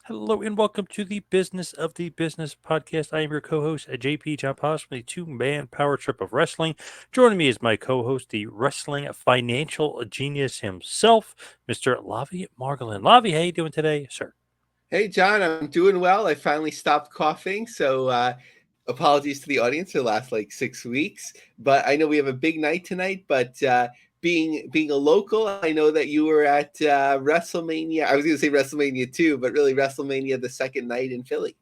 Hello and welcome to the Business of the Business podcast. I am your co-host, JP John Possibly two-man power trip of wrestling. Joining me is my co-host, the wrestling financial genius himself, Mr. Lavi Margolin. Lavi, how you doing today, sir? Hey, John, I'm doing well. I finally stopped coughing. So, apologies to the audience for the last like 6 weeks. But I know we have a big night tonight. But being a local, I know that you were at WrestleMania. I was going to say WrestleMania 2, but really WrestleMania the second night in Philly.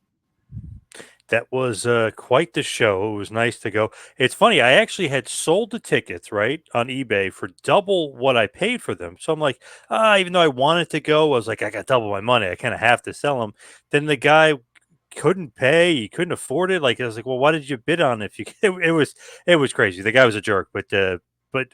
That was quite the show. It was nice to go. It's funny, I actually had sold the tickets, right, on eBay for double what I paid for them. So I'm like, even though I wanted to go, I was like, I got double my money. I kind of have to sell them. Then the guy couldn't pay, he couldn't afford it. Like I was like, well, why did you bid on it? If you, it was crazy. The guy was a jerk, but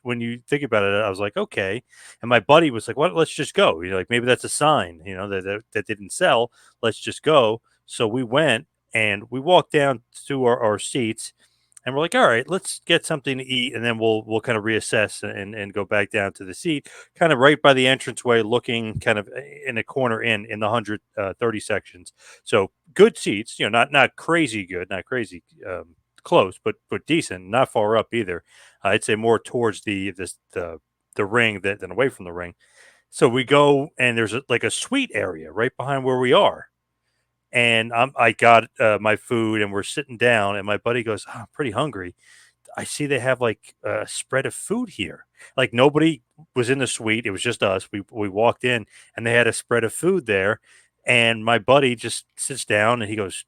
when you think about it, I was like, okay. And my buddy was like, "What? Let's just go." Like maybe that's a sign, that didn't sell. Let's just go. So we went and we walked down to our seats and we're like, all right, let's get something to eat and then we'll kind of reassess and go back down to the seat, kind of right by the entranceway, looking kind of in a corner in the 130 sections. So good seats, not crazy good, not crazy close, but decent, not far up either. I'd say more towards the ring than away from the ring. So we go and there's like a suite area right behind where we are, and I got my food and we're sitting down and my buddy goes, I'm pretty hungry. I see they have like a spread of food here. Like nobody was in the suite. It was just us. We walked in and they had a spread of food there. And my buddy just sits down and he goes,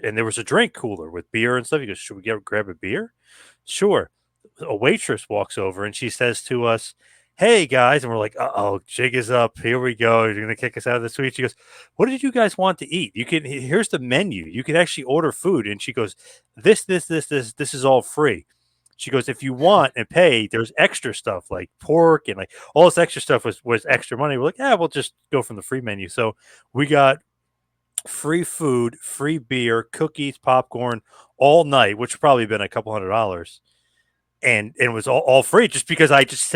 and there was a drink cooler with beer and stuff. He goes, should we grab a beer? Sure. A waitress walks over and she says to us, hey guys, and we're like, oh, jig is up. Here we go. You're gonna kick us out of the suite. She goes, what did you guys want to eat? Here's the menu. You can actually order food. And she goes, this is all free. She goes, if you want and pay, there's extra stuff like pork and like all this extra stuff was extra money. We're like, yeah, we'll just go from the free menu. So we got free food, free beer, cookies, popcorn all night, which probably been a couple $100, and it was all free just because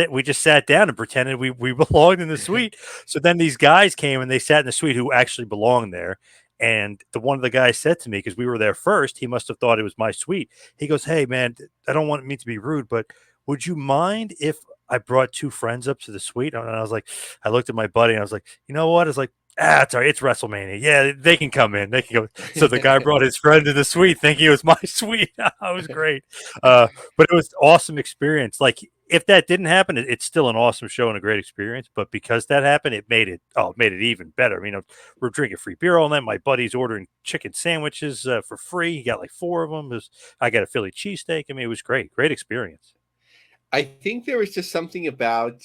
we just sat down and pretended we belonged in the suite. So then these guys came and they sat in the suite who actually belonged there. And one of the guys said to me, because we were there first, he must have thought it was my suite. He goes, hey man, I don't want me to be rude, but would you mind if I brought two friends up to the suite? And I was like, I looked at my buddy and I was like, you know what? It's like, it's all right. It's WrestleMania. Yeah, they can come in. They can go. So the guy brought his friend to the suite thinking it was my suite. It was great. But it was an awesome experience. Like if that didn't happen, it's still an awesome show and a great experience. But because that happened, it made it even better. We're drinking free beer all night. My buddy's ordering chicken sandwiches for free. He got like four of them. I got a Philly cheesesteak. I mean, it was great experience. I think there was just something about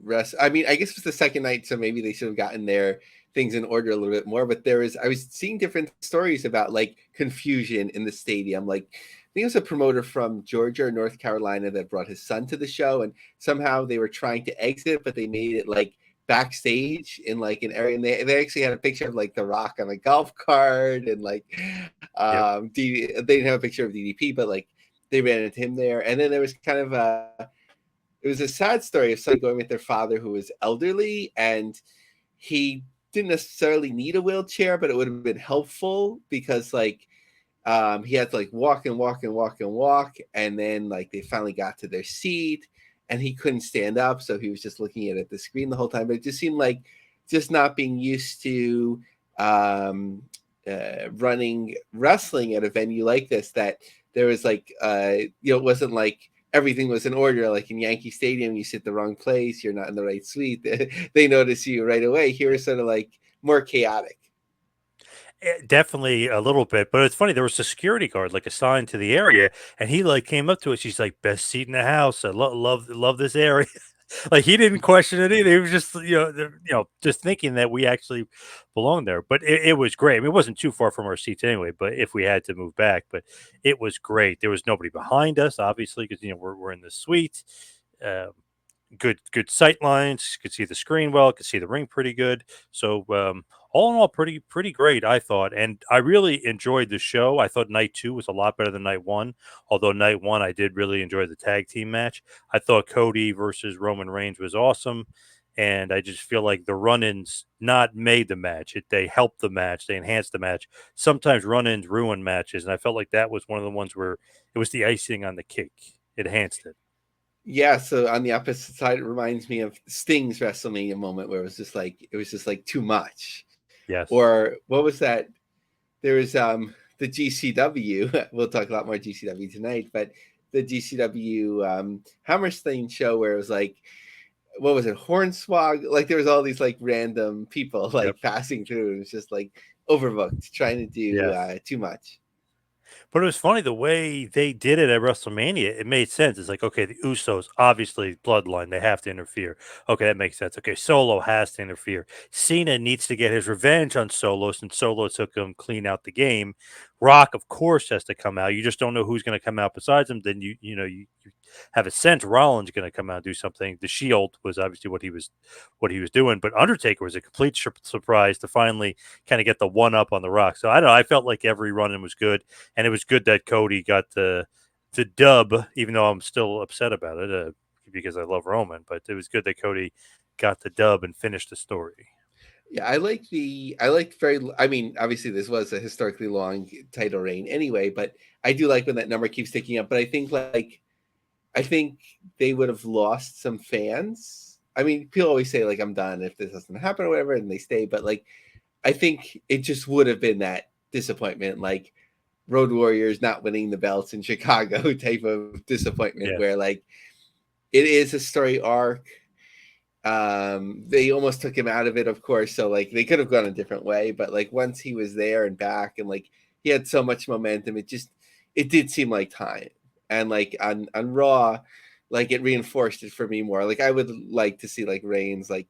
rest. I mean, I guess it was the second night, so maybe they should have gotten their things in order a little bit more. But I was seeing different stories about like confusion in the stadium. Like, I think it was a promoter from Georgia or North Carolina that brought his son to the show, and somehow they were trying to exit, but they made it like backstage in like an area, and they actually had a picture of like The Rock on a golf cart, and like Yep. they didn't have a picture of DDP, but like they ran into him there. And then there was kind of it was a sad story of somebody going with their father who was elderly, and he didn't necessarily need a wheelchair, but it would have been helpful because like he had to like walk and walk and walk and walk, and then like they finally got to their seat and he couldn't stand up, so he was just looking at the screen the whole time. But it just seemed like just not being used to running wrestling at a venue like this, that there was like it wasn't like everything was in order. Like in Yankee Stadium, you sit the wrong place, you're not in the right suite. They notice you right away. Here is sort of like more chaotic. Definitely a little bit, but it's funny. There was a security guard like assigned to the area, and he like came up to us. He's like, "Best seat in the house. I love this area." Like he didn't question it either. He was just just thinking that we actually belonged there. But it was great. I mean, it wasn't too far from our seats anyway. But if we had to move back, but it was great. There was nobody behind us, obviously, because we're in the suite. Um, good sight lines. Could see the screen well. Could see the ring pretty good. So all in all, pretty great, I thought. And I really enjoyed the show. I thought night two was a lot better than night one. Although night one, I did really enjoy the tag team match. I thought Cody versus Roman Reigns was awesome. And I just feel like the run-ins not made the match. They helped the match. They enhanced the match. Sometimes run-ins ruin matches, and I felt like that was one of the ones where it was the icing on the cake. It enhanced it. Yeah, so on the opposite side, it reminds me of Sting's WrestleMania moment where it was just like too much. Yes. Or what was that? There was the GCW. We'll talk a lot more GCW tonight, but the GCW Hammerstein show where it was like, what was it, Hornswoggle? Like there was all these like random people Yep. like passing through. It was just like overbooked, trying to do Yes. too much. But it was funny the way they did it at WrestleMania. It made sense. It's like, okay, the Usos, obviously bloodline, they have to interfere. Okay, that makes sense. Okay, Solo has to interfere. Cena needs to get his revenge on Solo since Solo took him clean out the game. Rock, of course, has to come out. You just don't know who's going to come out besides him. Then you have a sense Rollins going to come out and do something. The Shield was obviously what he was doing, but Undertaker was a complete surprise to finally kind of get the one up on the Rock. So I don't know. I felt like every run-in was good, and it was good that Cody got the dub, even though I'm still upset about it because I love Roman. But it was good that Cody got the dub and finished the story. Yeah, I like very. I mean, obviously this was a historically long title reign anyway, but I do like when that number keeps ticking up. But I think they would have lost some fans. I mean, people always say like I'm done if this doesn't happen or whatever, and they stay. But like, I think it just would have been that disappointment, like Road Warriors not winning the belts in Chicago type of disappointment, Yeah. where like it is a story arc. They almost took him out of it, of course, so like they could have gone a different way, but like once he was there and back and like he had so much momentum, it did seem like time. And like on Raw, like it reinforced it for me more. Like I would like to see like Reigns, like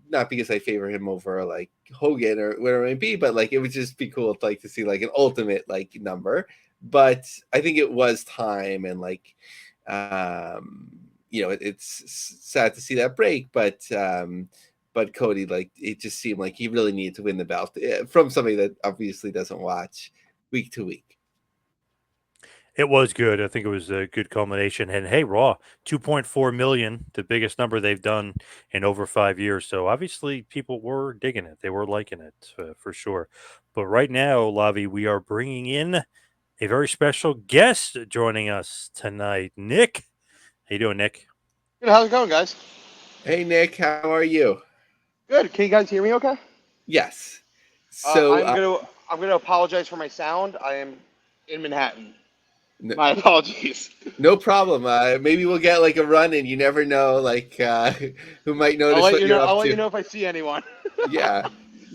not because I favor him over like Hogan or whatever it may be, but like it would just be cool to like to see like an ultimate like number. But I think it was time, and like it's sad to see that break, but Cody, like it just seemed like he really needed to win the belt from somebody that obviously doesn't watch week to week. It was good. I think it was a good culmination. And hey, Raw, 2.4 million, the biggest number they've done in over 5 years. So obviously, people were digging it. They were liking it for sure. But right now, Lavi, we are bringing in a very special guest joining us tonight. Nick, how you doing, Nick? Good, how's it going, guys? Hey Nick, how are you? Good. Can you guys hear me okay? Yes. Uh, So I'm gonna I'm gonna apologize for my sound. I am in Manhattan. no, My apologies. no problem. Maybe we'll get like a run in. You never know, like who might I'll notice let what you you're know. up I'll let to. you know if I see anyone. Yeah.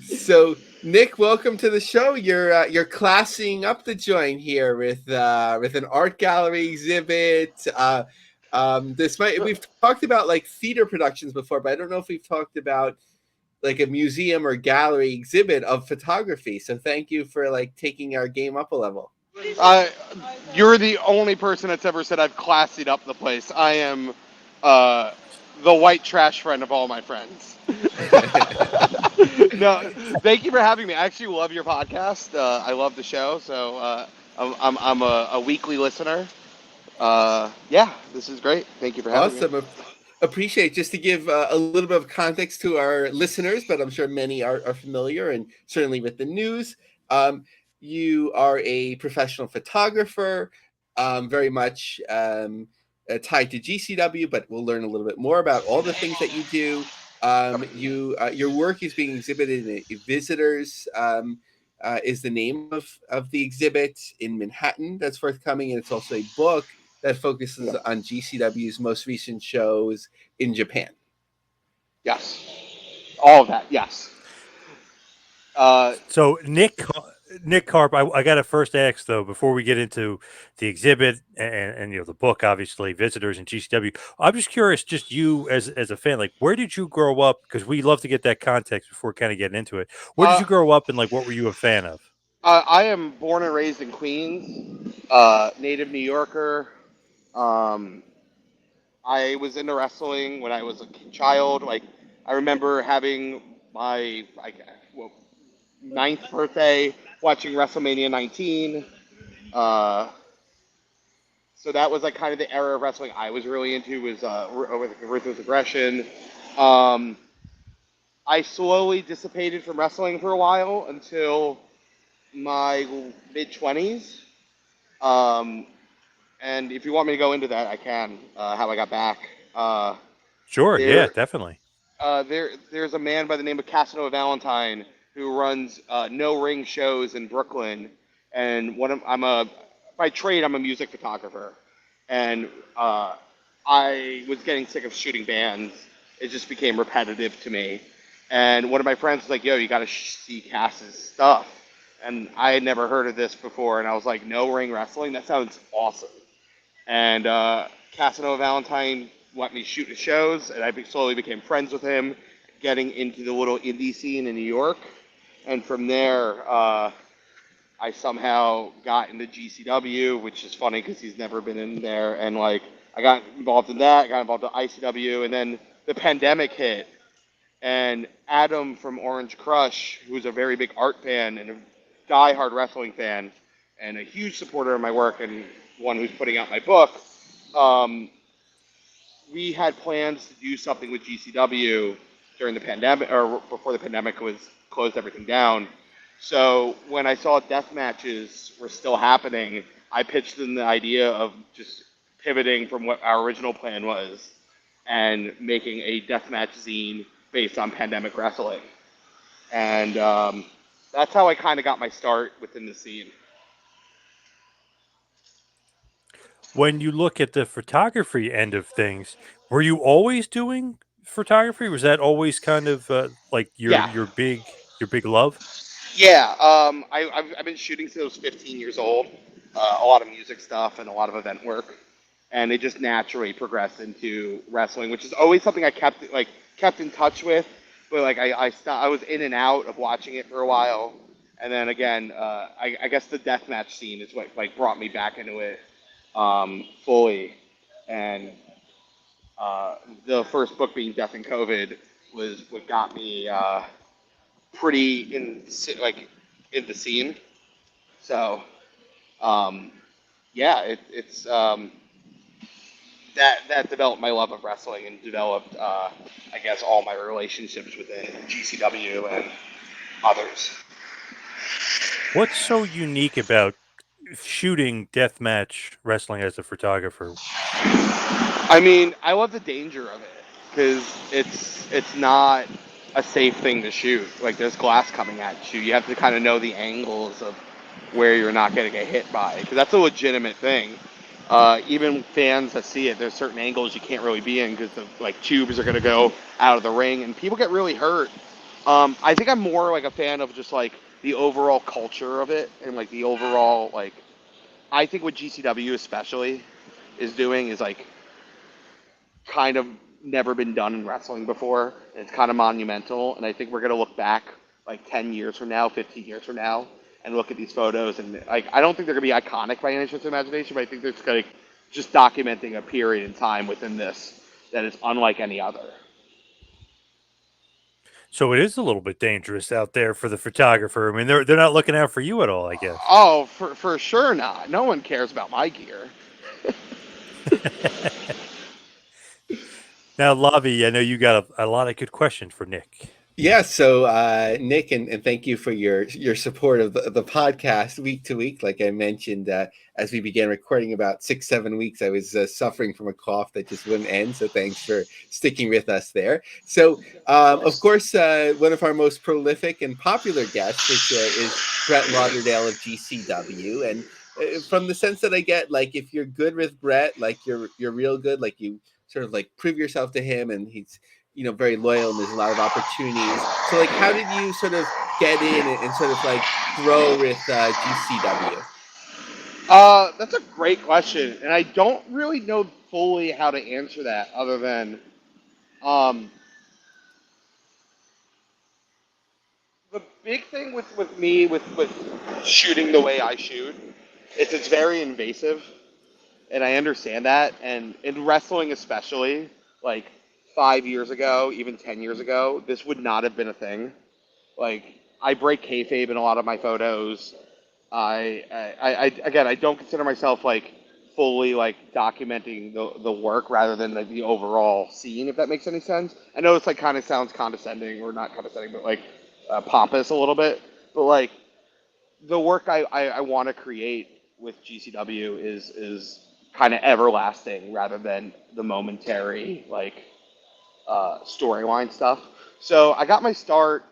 So Nick, welcome to the show. You're classing up the joint here with an art gallery exhibit. We've talked about like theater productions before, but I don't know if we've talked about like a museum or gallery exhibit of photography. So thank you for like taking our game up a level. Uh, you're the only person that's ever said I've classied up the place. I am the white trash friend of all my friends. No, thank you for having me. I actually love your podcast. I love the show, so I'm a weekly listener. Yeah, this is great. Thank you for having me. Awesome. Appreciate, just to give a little bit of context to our listeners, but I'm sure many are familiar, and certainly with the news. You are a professional photographer, very much tied to GCW, but we'll learn a little bit more about all the things that you do. Your work is being exhibited in Visitors. Is the name of the exhibit in Manhattan that's forthcoming, and it's also a book that focuses on GCW's most recent shows in Japan. Yes, all of that. Yes. So Nick Carp, I got to first ask though before we get into the exhibit and the book, obviously Visitors and GCW. I'm just curious, just you as a fan, like where did you grow up? Because we love to get that context before kind of getting into it. Where did Uh, you grow up, and like what were you a fan of? I am born and raised in Queens, native New Yorker. Um, I was into wrestling when I was a child. Like I remember having my well, ninth birthday watching WrestleMania 19. Uh, so that was like kind of the era of wrestling I was really into was with Ruthless Aggression. Um, I slowly dissipated from wrestling for a while until my mid 20s. Um, and if you want me to go into that, I can. How I got back. Uh, Sure, yeah, there, definitely. there's a man by the name of Casanova Valentine who runs no ring shows in Brooklyn, and by trade I'm a music photographer, and I was getting sick of shooting bands. It just became repetitive to me, and one of my friends was like, "Yo, you got to see Cass's stuff," and I had never heard of this before, and I was like, "No ring wrestling? That sounds awesome." And Casanova Valentine let me shoot his shows, and I slowly became friends with him, getting into the little indie scene in New York. And from there, I somehow got into GCW, which is funny because he's never been in there. And like, I got involved in that, got involved in ICW, and then the pandemic hit. And Adam from Orange Crush, who's a very big art fan and a die-hard wrestling fan, and a huge supporter of my work, and one who's putting out my book, um, we had plans to do something with GCW during the pandemic, or before the pandemic was closed everything down. So when I saw death matches were still happening, I pitched them the idea of just pivoting from what our original plan was and making a deathmatch zine based on pandemic wrestling. And that's how I kind of got my start within the scene. When you look at the photography end of things, were you always doing photography? Was that always kind of like Yeah, your big love? yeah. I've been shooting since I was 15 years old. A lot of music stuff and a lot of event work, and it just naturally progressed into wrestling, which is always something I kept in touch with. But like I was in and out of watching it for a while, and then again, I guess the deathmatch scene is what like brought me back into it fully. And the first book being Death and COVID was what got me pretty like in the scene. So um, yeah, it's that developed my love of wrestling and developed I guess all my relationships within GCW and others. What's so unique about shooting deathmatch wrestling as a photographer? I mean, I love the danger of it because it's not a safe thing to shoot. Like there's glass coming at you. You have to kind of know the angles of where you're not going to get hit by because that's a legitimate thing. Even fans that see it, there's certain angles you can't really be in because the like tubes are going to go out of the ring and people get really hurt. I think I'm more like a fan of just like the overall culture of it and like the overall like I think what GCW especially is doing is like kind of never been done in wrestling before. It's kind of monumental, and I think we're gonna look back like 10 years from now, 15 years from now, and look at these photos, and like I don't think they're gonna be iconic by any stretch of imagination, but I think they're just like just documenting a period in time within this that is unlike any other. So it is a little bit dangerous out there for the photographer. I mean, they're not looking out for you at all, I guess. Oh, for sure not. No one cares about my gear. Now, Lavi, I know you got a lot of good questions for Nick. Yeah, so Nick, and thank you for your support of the podcast week to week. Like I mentioned, as we began recording about 6-7 weeks, I was suffering from a cough that just wouldn't end. So thanks for sticking with us there. So, of course, one of our most prolific and popular guests, which is Brett Lauderdale of GCW, and from the sense that I get, like if you're good with Brett, like you're real good, like you sort of like prove yourself to him, and he's very loyal and there's a lot of opportunities. So like, how did you sort of get in and sort of like grow with GCW? That's a great question, and I don't really know fully how to answer that other than um, the big thing with me with shooting the way I shoot is it's very invasive, and I understand that. And in wrestling, especially, like 5 years ago, even 10 years ago, this would not have been a thing. Like I break kayfabe in a lot of my photos. I again, I don't consider myself like fully like documenting the work rather than like the overall scene, if that makes any sense. I know it's like kind of sounds condescending, or not condescending, but like pompous a little bit. But like the work I want to create with GCW is kind of everlasting rather than the momentary like storyline stuff. So I got my start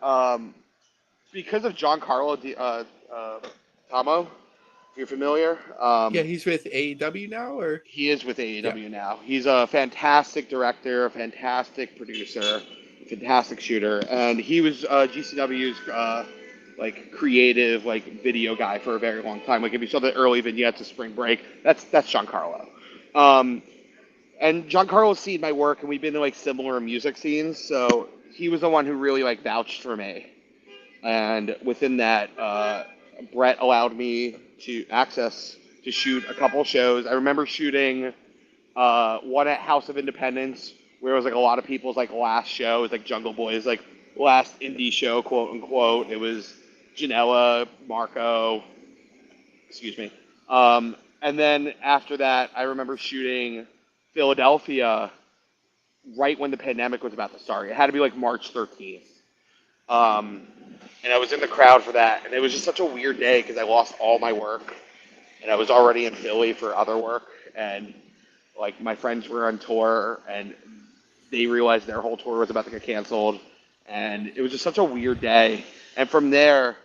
because of Tamo. If you're familiar, Yeah, he's with AEW now, or he is with yeah. AEW now. He's a fantastic director, a fantastic producer, a fantastic shooter, and he was GCW's like creative like video guy for a very long time. Like if you saw the early vignettes of Spring Break, that's Giancarlo. Um, and Giancarlo's seen my work, and we've been in like similar music scenes. So he was the one who really like vouched for me. And within that, Brett allowed me to access to shoot a couple shows. I remember shooting one at House of Independence, where it was like a lot of people's like last show. It was like Jungle Boy's like last indie show, quote unquote. It was Janela, Marco, excuse me. And then after that, I remember shooting Philadelphia right when the pandemic was about to start. It had to be like March 13th. And I was in the crowd for that, and it was just such a weird day because I lost all my work, and I was already in Philly for other work, and like my friends were on tour, and they realized their whole tour was about to get canceled, and it was just such a weird day. And from there,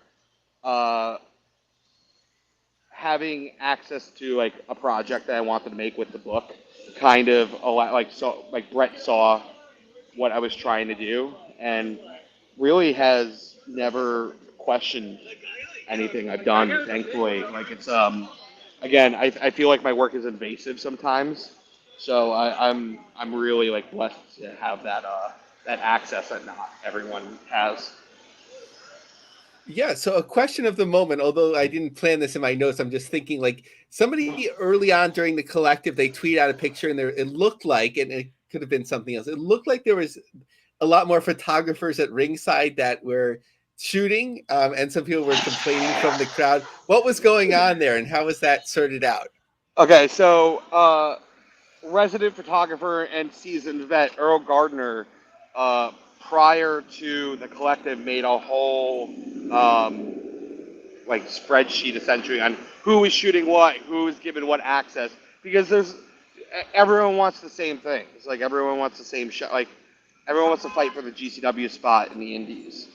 having access to like a project that I wanted to make with the book, kind of a lot like Brett saw what I was trying to do, and really has never questioned anything I've done, thankfully. Like it's again, I feel like my work is invasive sometimes. So I'm really like blessed to have that access that not everyone has. Yeah, so a question of the moment, although I didn't plan this in my notes, I'm just thinking like somebody early on during the collective, they tweet out a picture and there it looked like, and it could have been something else. It looked like there was a lot more photographers at ringside that were shooting, and some people were complaining from the crowd. What was going on there, and how was that sorted out? Okay, so resident photographer and seasoned vet Earl Gardner, prior to the collective, made a whole like spreadsheet essentially on who is shooting what, who is given what access, because everyone wants the same thing. It's like everyone wants the same shot. Like everyone wants to fight for the GCW spot in the Indies,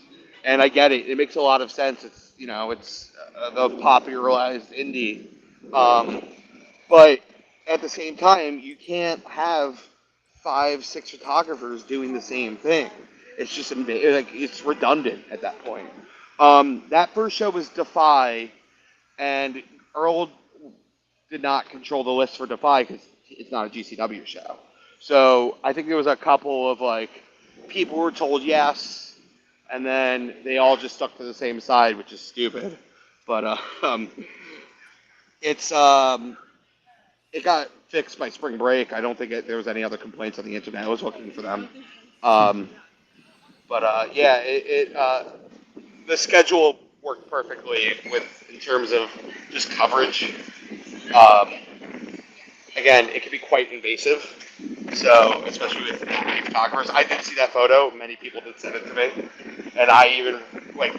and I get it. It makes a lot of sense. It's it's the popularized indie, but at the same time, you can't have 5, 6 photographers doing the same thing. It's just like it's redundant at that point. That first show was Defy, and Earl did not control the list for Defy because it's not a GCW show. So I think there was a couple of like people were told yes, and then they all just stuck to the same side, which is stupid. But it's it got fixed by spring break. I don't think there was any other complaints on the internet. I was looking for them. But yeah, the schedule worked perfectly in terms of just coverage. Again, it can be quite invasive. So, especially with photographers, I did see that photo. Many people did send it to me, and I even like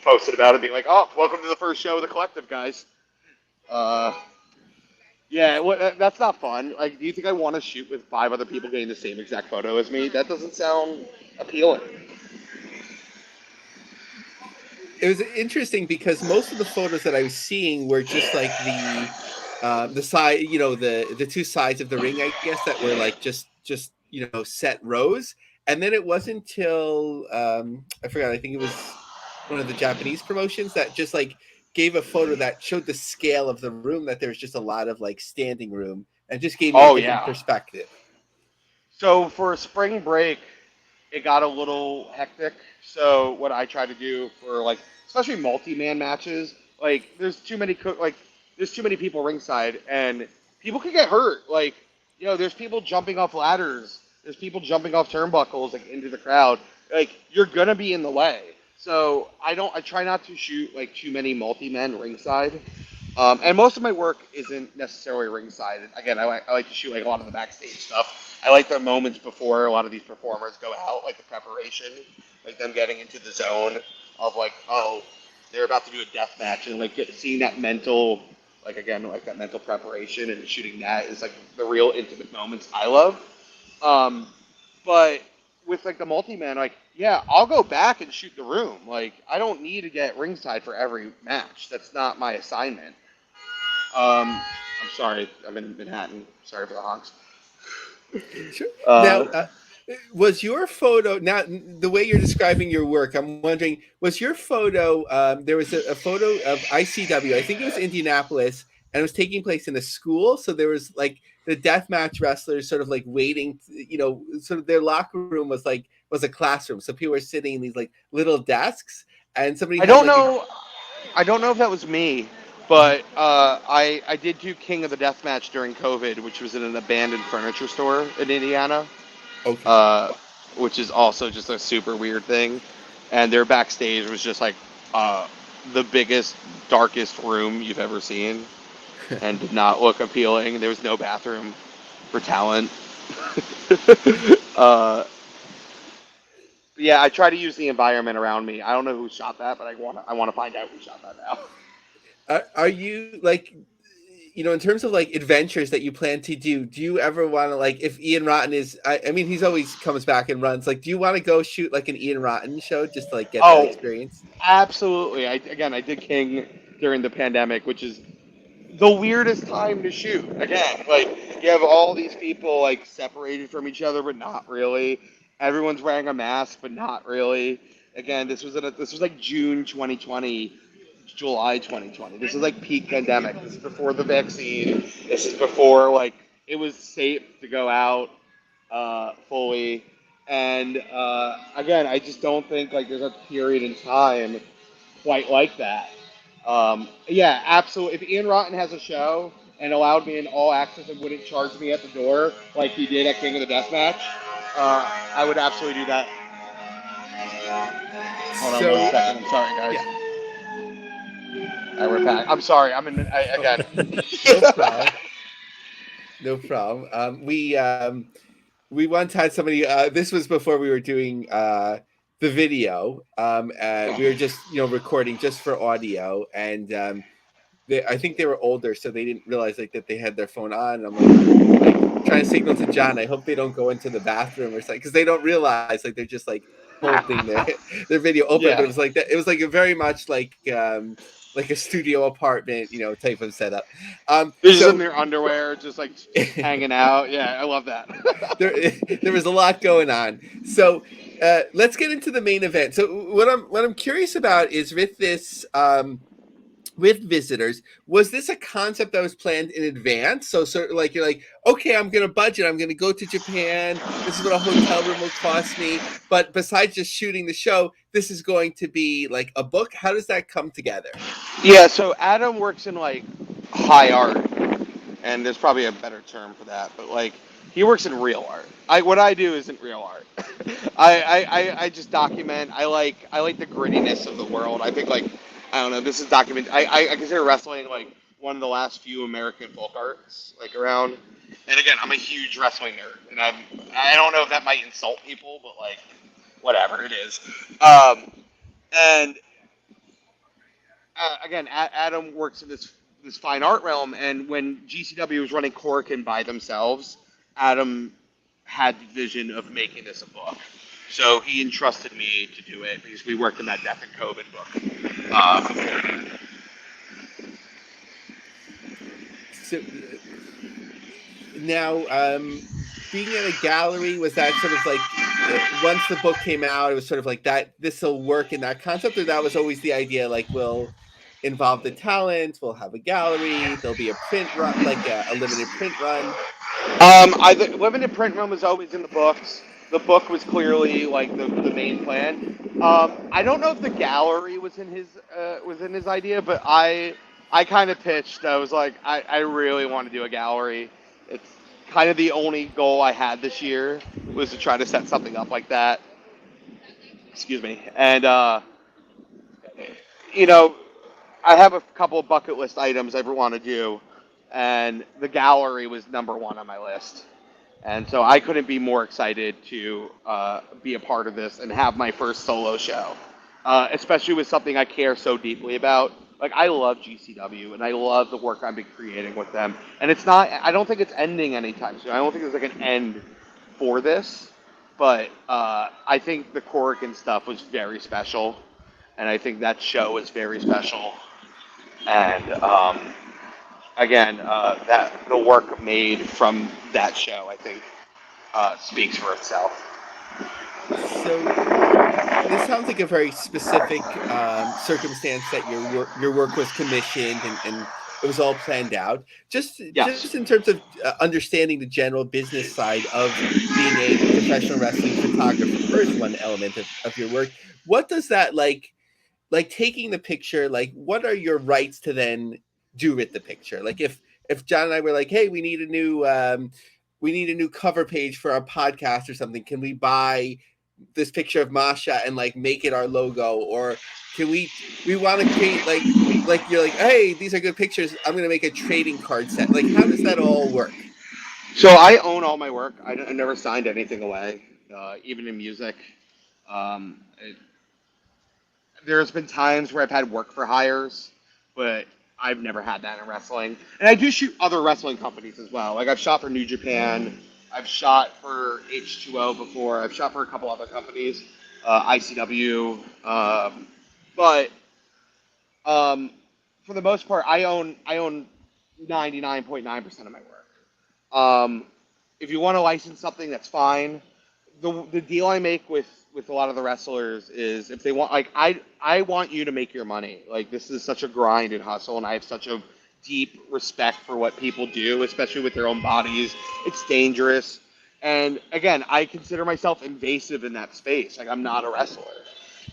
posted about it, being like, "Oh, welcome to the first show of the collective, guys." Yeah, well, that's not fun. Like, do you think I want to shoot with 5 other people getting the same exact photo as me? That doesn't sound appealing. It was interesting because most of the photos that I was seeing were just like the side, the two sides of the ring, I guess, that were like just set rows. And then it wasn't until I forgot. I think it was one of the Japanese promotions that just like gave a photo that showed the scale of the room, that there was just a lot of like standing room, and just gave me a different perspective. So for spring break, it got a little hectic. So what I try to do for like, especially multi-man matches, like there's too many people ringside, and people can get hurt. Like, there's people jumping off ladders, there's people jumping off turnbuckles like into the crowd. Like you're gonna be in the way. So I try not to shoot like too many multi-men ringside. And most of my work isn't necessarily ringside. Again, I like to shoot like a lot of the backstage stuff. I like the moments before a lot of these performers go out, like the preparation, like them getting into the zone of like, oh, they're about to do a death match, and like seeing that mental, like again, like that mental preparation and shooting that is like the real intimate moments I love. Um, but with like the multi-man, like yeah, I'll go back and shoot the room. Like I don't need to get ringside for every match. That's not my assignment. I'm sorry, I'm in Manhattan. Sorry for the honks. Sure. Now, Uh, was your photo now the way you're describing your work? I'm wondering, was your photo? There was a photo of ICW. I think it was Indianapolis, and it was taking place in a school. So there was like the deathmatch wrestlers, sort of like waiting. Sort of their locker room was a classroom. So people were sitting in these like little desks, and somebody I had don't like know. I don't know if that was me, but I did do King of the Death Match during COVID, which was in an abandoned furniture store in Indiana, okay. uh, which is also just a super weird thing. And their backstage was just like uh, the biggest, darkest room you've ever seen, and did not look appealing. There was no bathroom for talent. uh, yeah, I try to use the environment around me. I don't know who shot that, but I want to find out who shot that now. Are you like, in terms of like adventures that you plan to do you ever want to, like, if Ian Rotten is, I mean, he's always comes back and runs, like, do you want to go shoot like an Ian Rotten show just to like get that Oh, experience? absolutely. I did King during the pandemic, which is the weirdest time to shoot. Again, like you have all these people like separated from each other, but not really. Everyone's wearing a mask, but not really. Again, this was like June 2020, July 2020. This is like peak pandemic. This is before the vaccine. This is before like it was safe to go out fully. And again, I just don't think like there's a period in time quite like that. Yeah, absolutely. If Ian Rotten has a show and allowed me in all access and wouldn't charge me at the door like he did at King of the Deathmatch, I would absolutely do that. Hold on one So second. I'm sorry, yeah. guys. We're back. I'm sorry. Again. No problem. No problem. We once had somebody, this was before we were doing the video. We were just recording just for audio, and I think they were older, so they didn't realize like that they had their phone on. And I'm like trying to signal to John. I hope they don't go into the bathroom or something, because they don't realize like they're just like holding their video open. But Yeah. it was like that. It was like a very much like a studio apartment, type of setup. They're just in So their underwear, just like hanging out. Yeah, I love that. there was a lot going on. So let's get into the main event. So what I'm curious about is with this. With visitors, was this a concept that was planned in advance? So sort of like you're like, okay, I'm going to budget. I'm going to go to Japan. This is what a hotel room will cost me. But besides just shooting the show, this is going to be like a book. How does that come together? Yeah, so Adam works in like high art, and there's probably a better term for that, but like he works in real art. What I do isn't real art. I just document. I like the grittiness of the world. I think like I don't know. This is document. I consider wrestling like one of the last few American folk arts like around. And again, I'm a huge wrestling nerd, and I don't know if that might insult people, but like whatever it is. And again, Adam works in this fine art realm, and when GCW was running Korakuen by themselves, Adam had the vision of making this a book. So he entrusted me to do it because we worked in that Death and COVID book. So now, being in a gallery, was that sort of like once the book came out, it was sort of like that this will work in that concept, or that was always the idea, like we'll involve the talent, we'll have a gallery, there'll be a print run, like a limited print run. The limited print run was always in the books. The book was clearly like the main plan. I don't know if the gallery was in his idea, but I kind of pitched. I was like, I really want to do a gallery. It's kind of the only goal I had this year was to try to set something up like that. Excuse me. And you know, I have a couple of bucket list items I want to do, and the gallery was number one on my list. And so I couldn't be more excited to be a part of this and have my first solo show, especially with something I care so deeply about. Like, I love GCW and I love the work I've been creating with them. And it's not, I don't think it's ending anytime soon. I don't think there's like an end for this. But I think the Corrigan stuff was very special. And I think that show was very special. And again, that the work made from that show, I think, speaks for itself. So this sounds like a very specific circumstance that your work was commissioned and it was all planned out. Just in terms of understanding the general business side of being a professional wrestling photographer is one element of your work. What does that like taking the picture? Like, what are your rights to then do with the picture? Like, if John and I were like, hey, we need a new cover page for our podcast or something, can we buy this picture of Masha and like make it our logo? Or can we want to create like you're like, hey, these are good pictures, I'm going to make a trading card set. Like, how does that all work? So I own all my work. I never signed anything away, even in music. There's been times where I've had work for hires, but I've never had that in wrestling. And I do shoot other wrestling companies as well. Like, I've shot for New Japan, I've shot for H2O before, I've shot for a couple other companies, ICW. But for the most part, I own 99.9% of my work. If you want to license something, that's fine. The deal I make with a lot of the wrestlers is, if they want, like, I want you to make your money. Like, this is such a grind and hustle, and I have such a deep respect for what people do, especially with their own bodies. It's dangerous. And again, I consider myself invasive in that space. Like, I'm not a wrestler.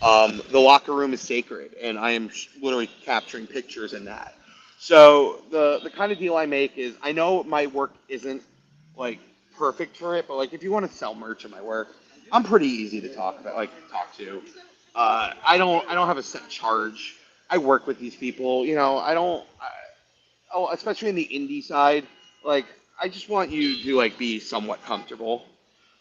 The locker room is sacred, and I am literally capturing pictures in that. So the kind of deal I make is, I know my work isn't like perfect for it, but like, if you want to sell merch of my work, I'm pretty easy to talk to. I don't have a set charge. I work with these people, you know. Especially in the indie side, like, I just want you to like be somewhat comfortable.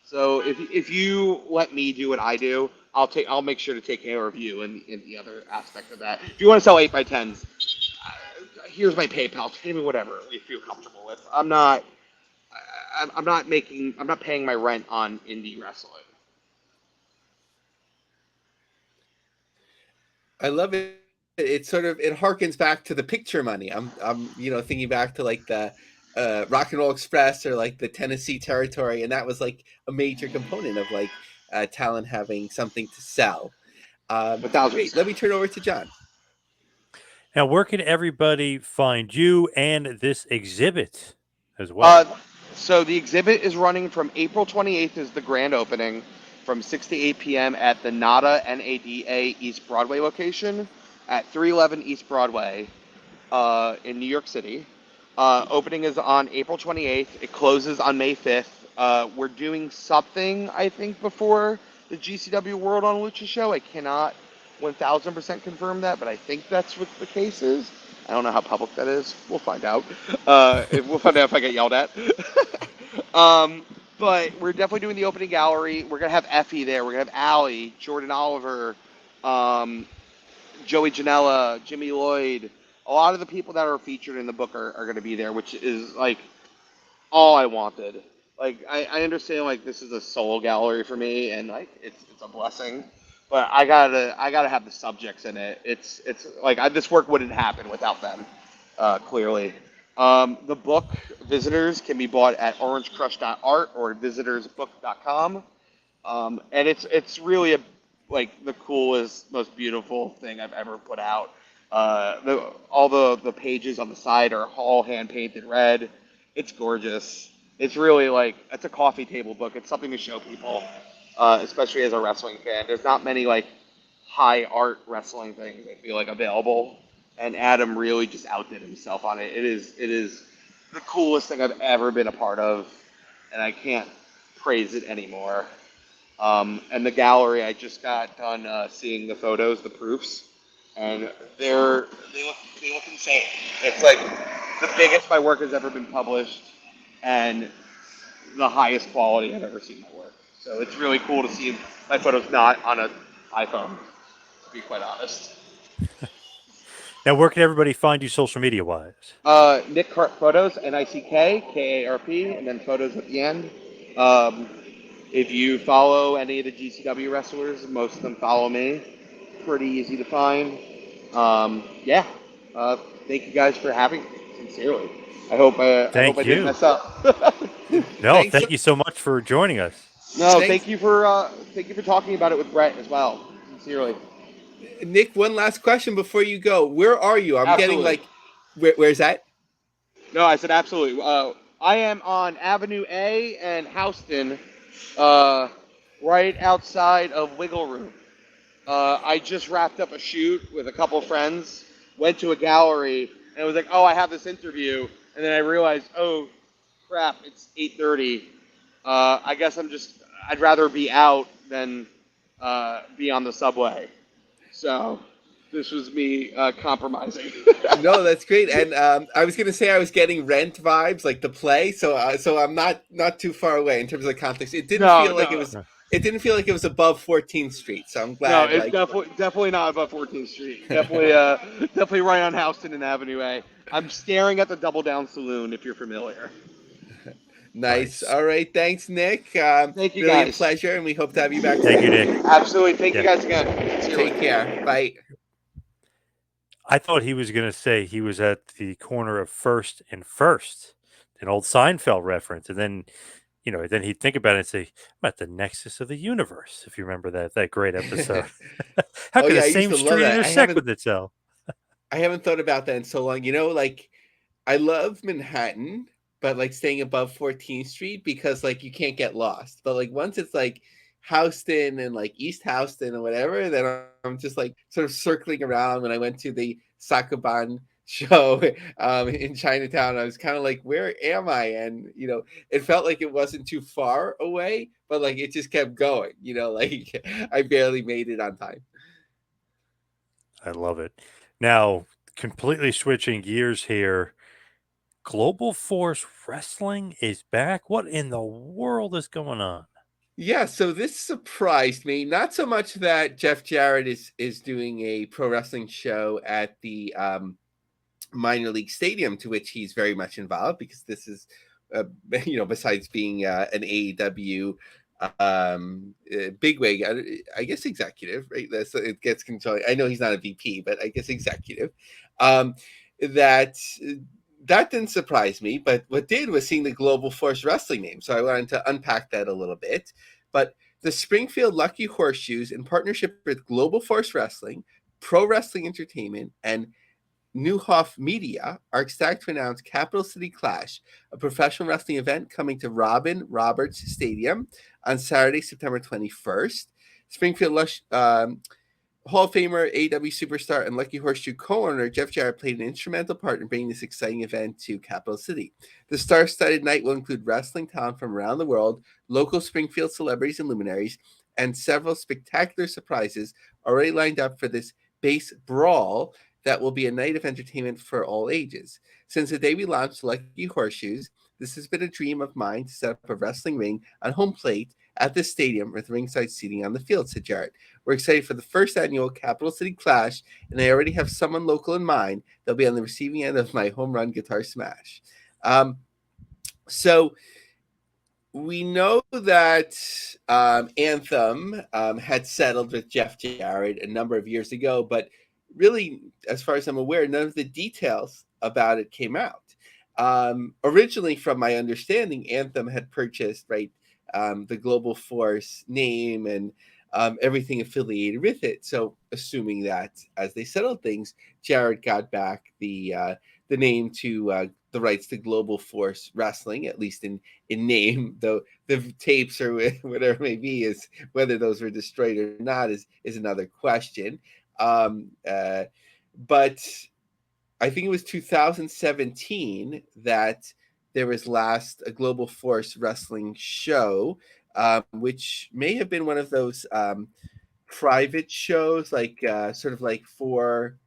So if you let me do what I do, I'll make sure to take care of you in the other aspect of that. If you want to sell 8x10s, here's my PayPal. Pay me whatever you feel comfortable with. I'm not paying my rent on indie wrestling. I love it. It harkens back to the picture money. I'm thinking back to like the Rock and Roll Express or like the Tennessee Territory, and that was like a major component of like talent having something to sell. Great. Let me turn over to John. Now, where can everybody find you and this exhibit as well? So the exhibit is running from April 28th is the grand opening, from 6 to 8 p.m. at the NADA, N-A-D-A, East Broadway location at 311 East Broadway in New York City. Opening is on April 28th. It closes on May 5th. We're doing something, I think, before the GCW World on Lucha show. I cannot 1,000% confirm that, but I think that's what the case is. I don't know how public that is. We'll find out. We'll find out if I get yelled at. But we're definitely doing the opening gallery. We're going to have Effie there. We're going to have Allie, Jordan Oliver, Joey Janela, Jimmy Lloyd. A lot of the people that are featured in the book are going to be there, which is like all I wanted. Like, I understand, like, this is a solo gallery for me, and like it's a blessing. But I gotta have the subjects in it. It's like, this work wouldn't happen without them. Clearly, the book Visitors can be bought at orangecrush.art or visitorsbook.com, and it's really like the coolest, most beautiful thing I've ever put out. All the pages on the side are all hand painted red. It's gorgeous. It's really like, it's a coffee table book. It's something to show people, especially as a wrestling fan. There's not many like high art wrestling things I feel like available, and Adam really just outdid himself on it. It is the coolest thing I've ever been a part of, and I can't praise it anymore. And the gallery, I just got done seeing the photos, the proofs, and they look insane. It's like the biggest my work has ever been published, and the highest quality I've ever seen my work. So it's really cool to see my photos not on an iPhone, to be quite honest. Now, where can everybody find you social media wise? Nick Carp Photos, Nickkarp, and then photos at the end. Um, if you follow any of the GCW wrestlers, most of them follow me. Pretty easy to find. Yeah. Thank you guys for having me. Sincerely. I hope I Thank didn't you. mess up. No, Thanks. thank you so much for joining us. No, Thanks. thank you for talking about it with Brett as well. Sincerely. Nick, one last question before you go. Where are you? I'm getting Absolutely. like, where's that? No, I said absolutely. I am on Avenue A and Houston, uh, right outside of Wiggle Room. I just wrapped up a shoot with a couple friends, went to a gallery, and it was like, oh, I have this interview, and then I realized, oh, crap, it's 8:30. I guess I'd rather be out than be on the subway. So this was me compromising. No, that's great. And I was gonna say I was getting Rent vibes, like the play. So I'm not too far away in terms of the context. It didn't No, feel like it no. was. It didn't feel like it was above 14th Street. So I'm No, glad. it's Like, definitely not above 14th Street. Definitely right on Houston and Avenue A. I'm staring at the Double Down Saloon if you're familiar. nice. Nice. All right. Thanks, Nick. Thank you Really a guys. pleasure, and we hope to have you back Thank you, soon. Nick. Absolutely. Thank you Yeah. guys again. Sincerely. Take care. Bye. I thought he was going to say he was at the corner of First and First, an old Seinfeld reference. And then, then he'd think about it and say, I'm at the nexus of the universe, if you remember that great episode. How Oh could yeah, the I used same to love street that. intersect with itself? I haven't thought about that in so long. Like I love Manhattan, but like staying above 14th Street because like you can't get lost. But like once it's like Houston and like East Houston or whatever, then I'm just like sort of circling around. When I went to the Sakuban show in Chinatown, I was kind of like, where am I? And it felt like it wasn't too far away, but like it just kept going. Like I barely made it on time. I love it. Now, completely switching gears here. Global Force Wrestling is back. What in the world is going on? Yeah, so this surprised me. Not so much that Jeff Jarrett is doing a pro wrestling show at the minor league stadium, to which he's very much involved, because this is, besides being an AEW bigwig, I guess executive, right? It gets controlling. I know he's not a VP, but I guess executive. Um, that that didn't surprise me, but what did was seeing the Global Force Wrestling name. So I wanted to unpack that a little bit. But the Springfield Lucky Horseshoes, in partnership with Global Force Wrestling, Pro Wrestling Entertainment, and Newhoff Media, are ecstatic to announce Capital City Clash, a professional wrestling event coming to Robin Roberts Stadium on Saturday, September 21st. Springfield Hall of Famer, AEW superstar, and Lucky Horseshoe co-owner Jeff Jarrett played an instrumental part in bringing this exciting event to Capital City. The star-studded night will include wrestling talent from around the world, local Springfield celebrities and luminaries, and several spectacular surprises already lined up for this base brawl that will be a night of entertainment for all ages. Since the day we launched Lucky Horseshoes, this has been a dream of mine to set up a wrestling ring on home plate at the stadium with ringside seating on the field, said Jarrett. We're excited for the first annual Capital City Clash, and I already have someone local in mind that'll be on the receiving end of my home run guitar smash. So we know that Anthem had settled with Jeff Jarrett a number of years ago, but really, as far as I'm aware, none of the details about it came out. Originally, from my understanding, Anthem had purchased the Global Force name and everything affiliated with it. So, assuming that as they settled things, Jarrett got back the name to the rights to Global Force Wrestling, at least in name. Though the tapes or whatever it may be, is whether those were destroyed or not is another question. But I think it was 2017 that there was last a Global Force Wrestling show, which may have been one of those private shows, like sort of like for,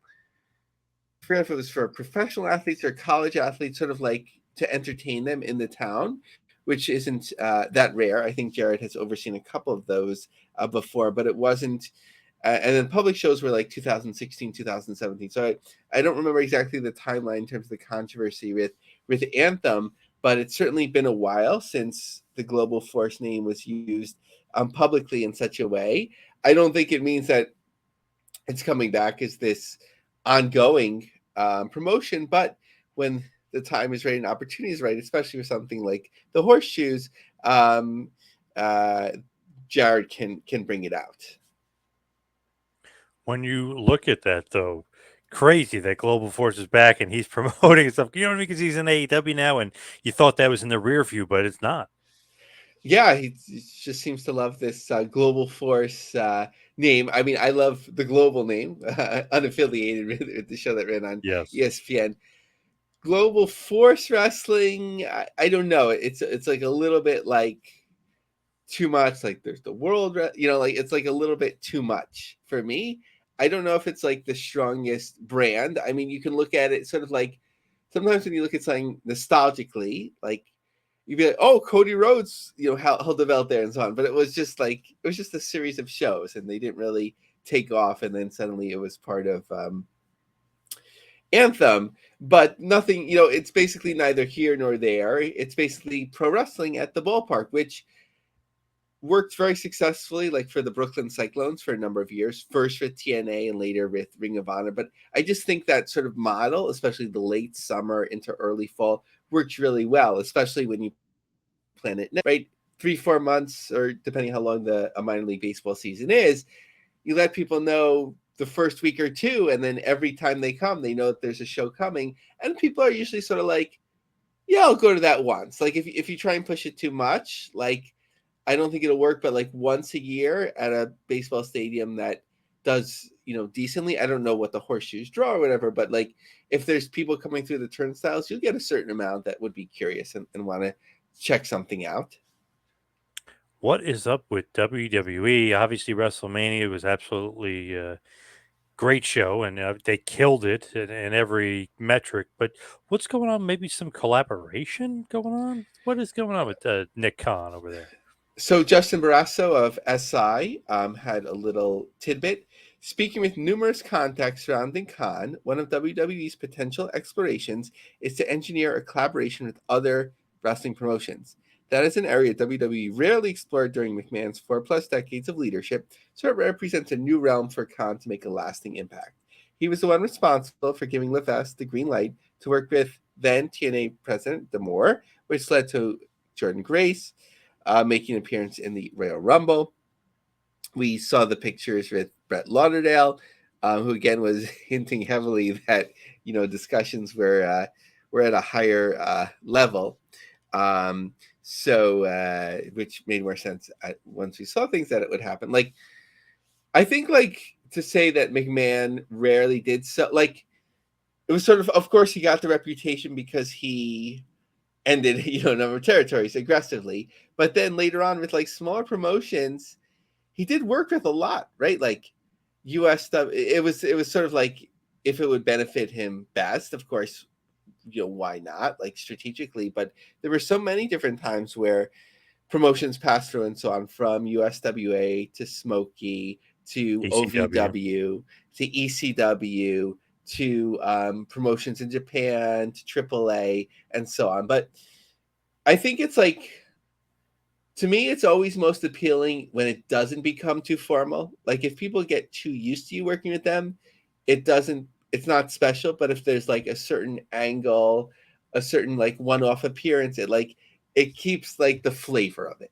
I forget if it was for professional athletes or college athletes, sort of like to entertain them in the town, which isn't that rare. I think Jared has overseen a couple of those before, but it wasn't. And then public shows were like 2016, 2017. So I don't remember exactly the timeline in terms of the controversy with Anthem, but it's certainly been a while since the Global Force name was used publicly in such a way. I don't think it means that it's coming back as this ongoing promotion, but when the time is right and opportunity is right, especially with something like the horseshoes, um, uh, Jared can bring it out. When you look at that, though, crazy that Global Force is back and he's promoting stuff. You know what I mean? Because he's in AEW now, and you thought that was in the rear view, but it's not. Yeah, he just seems to love this Global Force name. I mean, I love the global name, unaffiliated with the show that ran on Yes. ESPN. Global Force Wrestling, I don't know. It's like a little bit like too much. Like there's the world, like it's like a little bit too much for me. I don't know if it's like the strongest brand. I mean, you can look at it sort of like sometimes when you look at something nostalgically, like you'd be like, oh, Cody Rhodes, he'll develop there and so on. But it was just a series of shows, and they didn't really take off. And then suddenly it was part of Anthem, but nothing. It's basically neither here nor there. It's basically pro wrestling at the ballpark, which worked very successfully, like for the Brooklyn Cyclones for a number of years, first with TNA and later with Ring of Honor. But I just think that sort of model, especially the late summer into early fall, works really well, especially when you plan it right 3-4 months, or depending how long a minor league baseball season is. You let people know the first week or two, and then every time they come, they know that there's a show coming, and people are usually sort of like, yeah, I'll go to that once. Like if you try and push it too much, like I don't think it'll work, but like once a year at a baseball stadium that does, decently. I don't know what the horseshoes draw or whatever, but like if there's people coming through the turnstiles, you'll get a certain amount that would be curious and want to check something out. What is up with WWE? Obviously, WrestleMania was absolutely great show, and they killed it in every metric. But what's going on? Maybe some collaboration going on? What is going on with Nick Khan over there? So Justin Barrasso of SI had a little tidbit. Speaking with numerous contacts surrounding Khan, one of WWE's potential explorations is to engineer a collaboration with other wrestling promotions. That is an area WWE rarely explored during McMahon's 4+ decades of leadership, so it represents a new realm for Khan to make a lasting impact. He was the one responsible for giving LeVest the green light to work with then TNA president D'Amore, which led to Jordan Grace making an appearance in the Royal Rumble. We saw the pictures with Brett Lauderdale, who again was hinting heavily that discussions were at a higher level. Which made more sense once we saw things that it would happen. Like, I think, like, to say that McMahon rarely did so, like, it was sort of course, he got the reputation because he ended, a number of territories aggressively. But then later on with like smaller promotions, he did work with a lot, right? Like US stuff. It was sort of like if it would benefit him best, of course, why not? Like strategically. But there were so many different times where promotions passed through and so on, from USWA to Smokey to ECW. OVW to ECW to promotions in Japan to AAA and so on. But I think it's like, to me, it's always most appealing when it doesn't become too formal. Like if people get too used to you working with them, it's not special. But if there's like a certain angle, a certain like one-off appearance, it keeps like the flavor of it.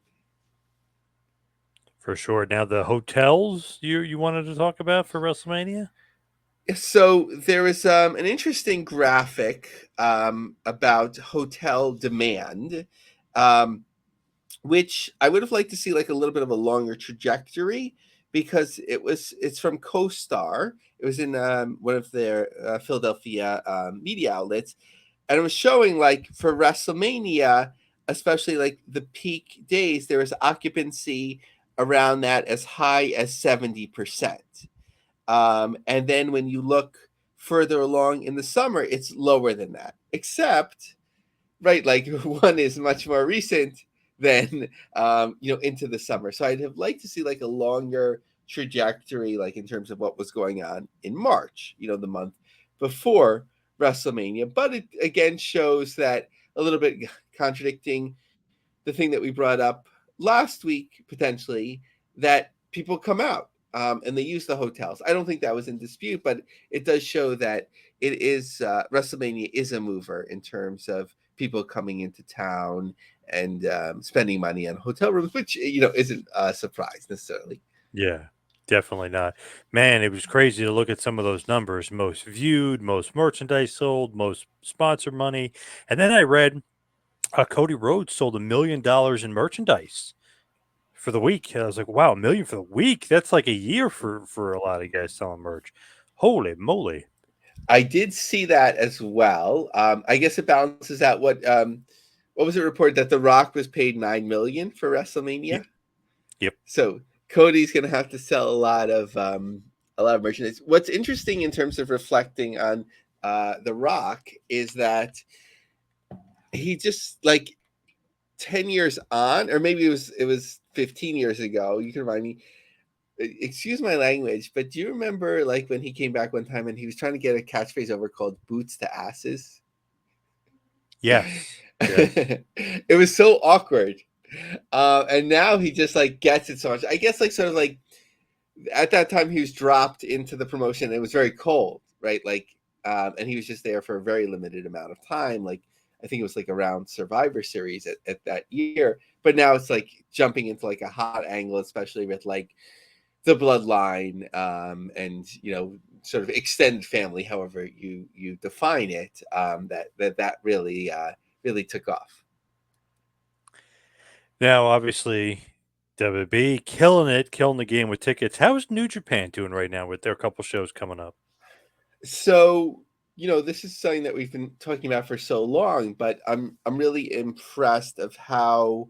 For sure. Now the hotels you wanted to talk about for WrestleMania? So there was an interesting graphic about hotel demand, um, which I would have liked to see like a little bit of a longer trajectory, because it's from CoStar. It was in one of their Philadelphia media outlets, and it was showing like for WrestleMania, especially like the peak days, there was occupancy around that as high as 70%. And then when you look further along in the summer, it's lower than that. Except, right, like one is much more recent than into the summer. So I'd have liked to see like a longer trajectory, like in terms of what was going on in March, the month before WrestleMania. But it again shows that a little bit contradicting the thing that we brought up last week, potentially, that people come out and they use the hotels. I don't think that was in dispute, but it does show that it is WrestleMania is a mover in terms of people coming into town and spending money on hotel rooms, which isn't a surprise necessarily. Yeah, definitely not. Man, it was crazy to look at some of those numbers: most viewed, most merchandise sold, most sponsor money, and then I read Cody Rhodes sold $1 million in merchandise for the week. I was like, wow, 1 million for the week? That's like a year for a lot of guys selling merch. Holy moly. I did see that as well. I guess it balances out what was it reported that The Rock was paid $9 million for WrestleMania? Yep. So Cody's going to have to sell a lot of merchandise. What's interesting in terms of reflecting on The Rock is that he just like 10 years on, or maybe it was 15 years ago. You can remind me. Excuse my language, but do you remember like when he came back one time and he was trying to get a catchphrase over called "boots to asses"? Yes. Yes. It was so awkward, and now he just like gets it so much. I guess like sort of like at that time he was dropped into the promotion. It was very cold, right? Like, and he was just there for a very limited amount of time. Like I think it was like around Survivor Series at that year. But now it's like jumping into like a hot angle, especially with like the bloodline and sort of extended family, however you define it, that really really took off. Now, obviously, WB killing the game with tickets. How is New Japan doing right now with their couple shows coming up? So this is something that we've been talking about for so long, but I'm really impressed of how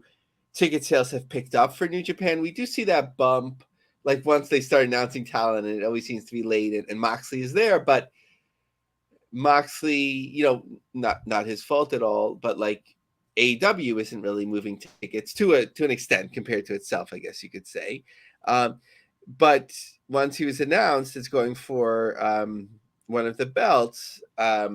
ticket sales have picked up for New Japan. We do see that bump like once they start announcing talent, and it always seems to be late, and Moxley is there, but Moxley, not his fault at all, but like AEW isn't really moving tickets to an extent compared to itself, I guess you could say. But once he was announced as going for one of the belts, that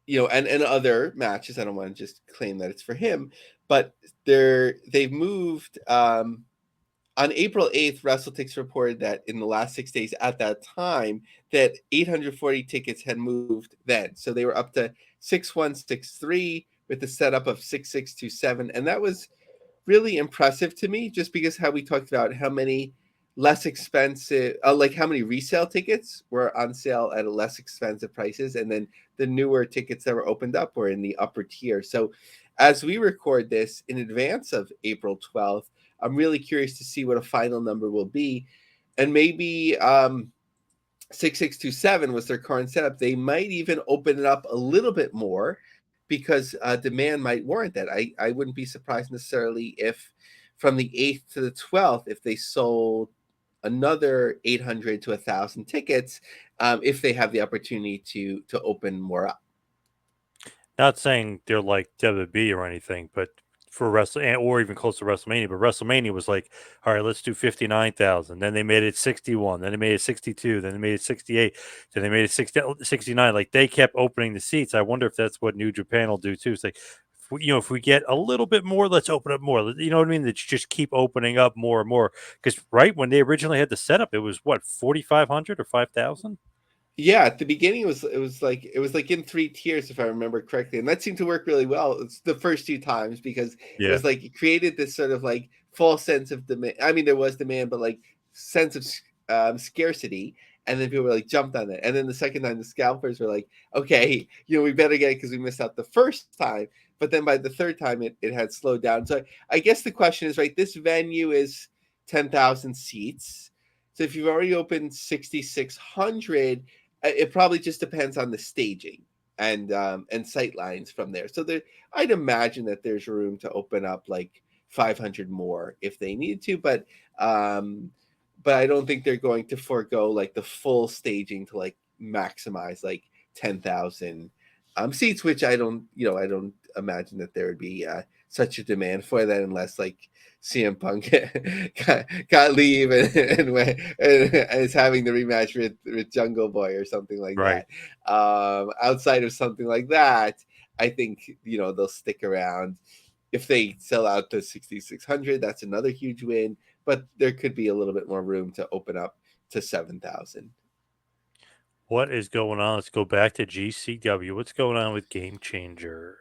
and other matches, I don't want to just claim that it's for him, but they've moved. On April 8th, WrestleTix reported that in the last 6 days at that time, that 840 tickets had moved then. So they were up to 6163 with the setup of 6627. And that was really impressive to me, just because how we talked about how many less expensive, like how many resale tickets were on sale at a less expensive prices. And then the newer tickets that were opened up were in the upper tier. So as we record this in advance of April 12th, I'm really curious to see what a final number will be. And maybe 6627 was their current setup. They might even open it up a little bit more because demand might warrant that. I wouldn't be surprised necessarily if from the 8th to the 12th, if they sold another 800 to 1,000 tickets, if they have the opportunity to open more up. Not saying they're like WWE or anything, but for wrestling or even close to WrestleMania, but WrestleMania was like, all right, let's do 59,000. Then they made it 61. Then they made it 62. Then they made it 68. Then they made it 69. Like they kept opening the seats. I wonder if that's what New Japan will do too. It's like, if we get a little bit more, let's open up more. You know what I mean? Let's just keep opening up more and more. Because right when they originally had the setup, it was what 4,500 or 5,000. Yeah, at the beginning it was like in 3 tiers if I remember correctly, and that seemed to work really well. It's the first 2 times because it Yeah. was like it created this sort of like false sense of demand. I mean, there was demand, but like sense of scarcity, and then people were like jumped on it. And then the second time, the scalpers were like, "Okay, we better get it because we missed out the first time." But then by the third time, it had slowed down. So I guess the question is, right? This venue is 10,000 seats. So if you've already opened 6,600, it probably just depends on the staging and sight lines from there. So I'd imagine that there's room to open up like 500 more if they need to, but I don't think they're going to forego like the full staging to like maximize like 10,000 seats, which I don't imagine that there would be such a demand for that unless like CM Punk got leave and is having the rematch with Jungle Boy or something like Right. that. Outside of something like that, I think they'll stick around. If they sell out to 6,600, that's another huge win. But there could be a little bit more room to open up to 7,000. What is going on? Let's go back to GCW. What's going on with Game Changer?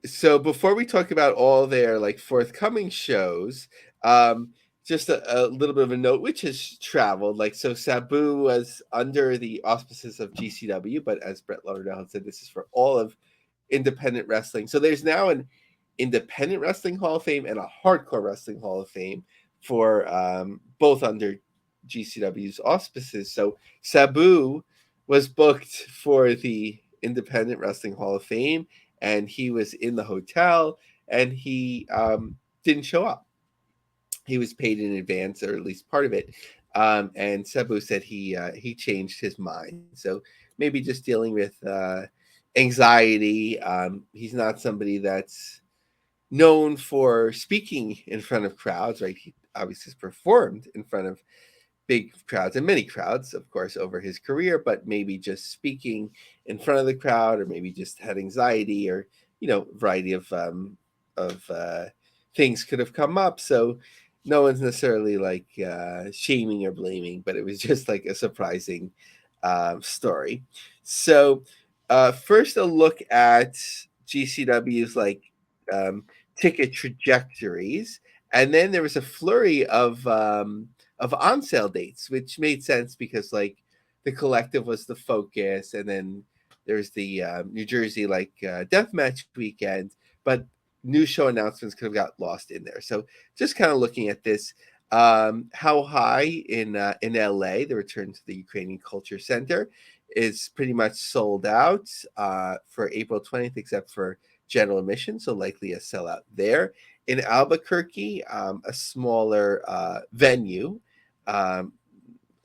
So before we talk about all their like forthcoming shows, just a little bit of a note which has traveled. Like, so Sabu was under the auspices of GCW, but as Brett Lauderdale had said, this is for all of independent wrestling. So there's now an Independent Wrestling Hall of Fame and a Hardcore Wrestling Hall of Fame for both under GCW's auspices. So Sabu was booked for the Independent Wrestling Hall of Fame, and he was in the hotel, and he didn't show up. He was paid in advance, or at least part of it. And Sabu said he changed his mind. So maybe just dealing with anxiety. He's not somebody that's known for speaking in front of crowds, right? He obviously has performed in front of big crowds and many crowds, of course, over his career, but maybe just speaking in front of the crowd, or maybe just had anxiety, or a variety of things could have come up. So no one's necessarily like shaming or blaming, but it was just like a surprising story. So first, a look at GCW's like ticket trajectories, and then there was a flurry of on sale dates, which made sense because like the Collective was the focus, and then there's the New Jersey like deathmatch weekend, but new show announcements could have got lost in there. So just kind of looking at this, how high in LA, the return to the Ukrainian Culture Center is pretty much sold out for April 20th, except for general admission, so likely a sellout there. In Albuquerque, a smaller venue.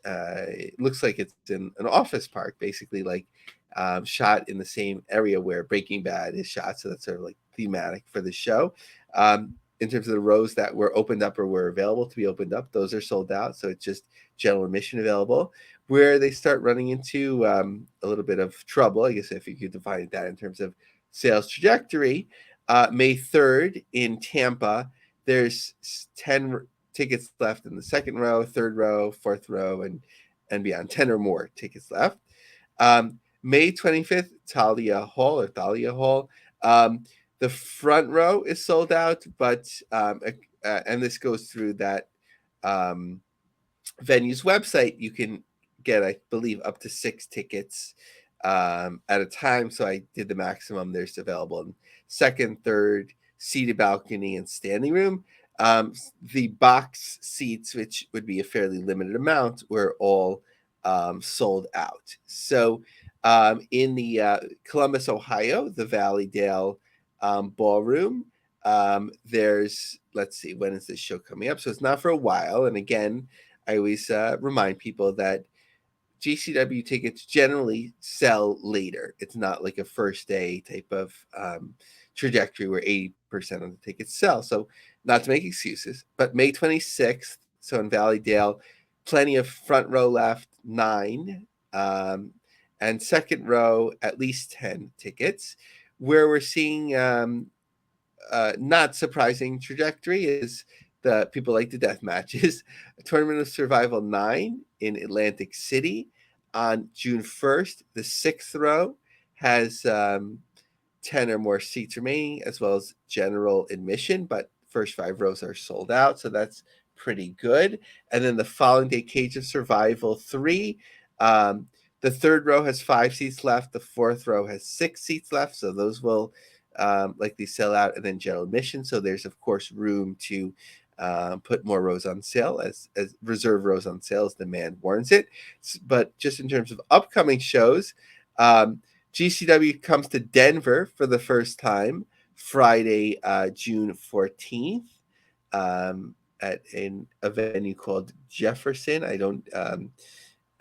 It looks like it's in an office park, basically, like shot in the same area where Breaking Bad is shot. So that's sort of like thematic for the show. In terms of the rows that were opened up or were available to be opened up, those are sold out. So it's just general admission available. Where they start running into a little bit of trouble, I guess if you could define that in terms of sales trajectory, May 3rd in Tampa, there's 10 tickets left in the second row, third row, fourth row, and beyond. 10 or more tickets left. May 25th, Thalia Hall. The front row is sold out, but and this goes through that venue's website. You can get, I believe, up to 6 tickets at a time. So I did the maximum. There's available in second, third, seated balcony, and standing room. The box seats, which would be a fairly limited amount, were all sold out. So in the Columbus, Ohio, the Valleydale Ballroom, there's, let's see, when is this show coming up? So it's not for a while. And again, I always remind people that GCW tickets generally sell later. It's not like a first day type of trajectory where 80% of the tickets sell. So not to make excuses, but May 26th, so in Valleydale, plenty of front row left, 9, and second row, at least 10 tickets. Where we're seeing not surprising trajectory is the people like the death matches. Tournament of Survival 9 in Atlantic City on June 1st. The 6th row has 10 or more seats remaining, as well as general admission, but first 5 rows are sold out, so that's pretty good. And then the following day, Cage of Survival 3. The third row has 5 seats left. The fourth row has 6 seats left, so those will likely sell out. And then general admission, so there's of course room to put more rows on sale as reserve rows on sale as demand warrants it. But just in terms of upcoming shows, GCW comes to Denver for the first time Friday, June 14th. at a venue called Jefferson. I don't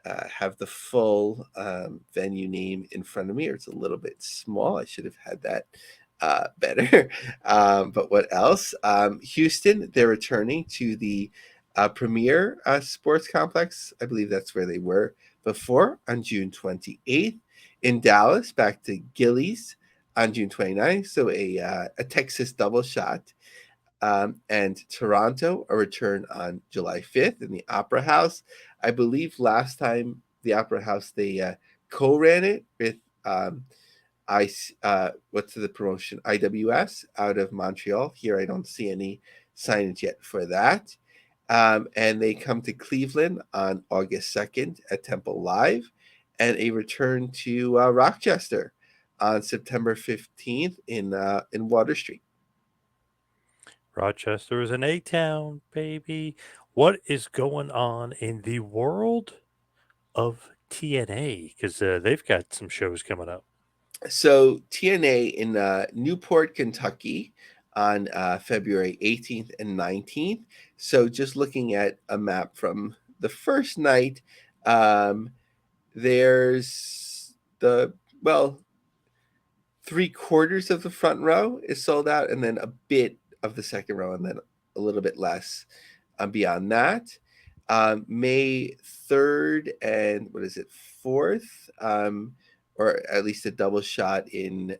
have the full venue name in front of me, or it's a little bit small. I should have had that better. But what else? Houston, they're returning to the Premier Sports Complex. I believe that's where they were before on June 28th. In Dallas, back to Gillies on June 29th. So a Texas double shot. And Toronto, a return on July 5th in the Opera House. I believe last time the Opera House, they co-ran it with what's the promotion? IWS out of Montreal. Here I don't see any signage yet for that. And they come to Cleveland on August 2nd at Temple Live, and a return to Rochester on September 15th in Water Street. Rochester is an A-town, baby. What is going on in the world of TNA? Because they've got some shows coming up. So TNA in Newport, Kentucky on February 18th and 19th. So just looking at a map from the first night, there's three-quarters of the front row is sold out, and then a bit of the second row, and then a little bit less beyond that. May 3rd and 4th, or at least a double shot in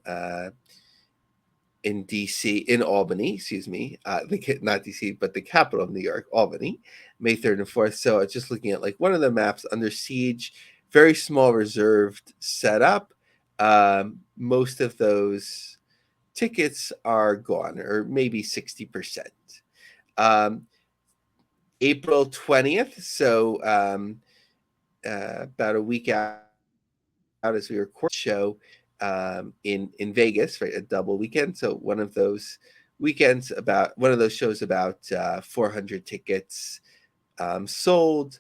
DC, in Albany, excuse me, not DC, but the capital of New York, Albany, May 3rd and 4th. So just looking at like one of the maps, Under Siege, very small reserved setup. Most of those tickets are gone, or maybe 60%. April 20th, so about a week out as we record show in Vegas, right? A double weekend. So one of those shows about 400 tickets sold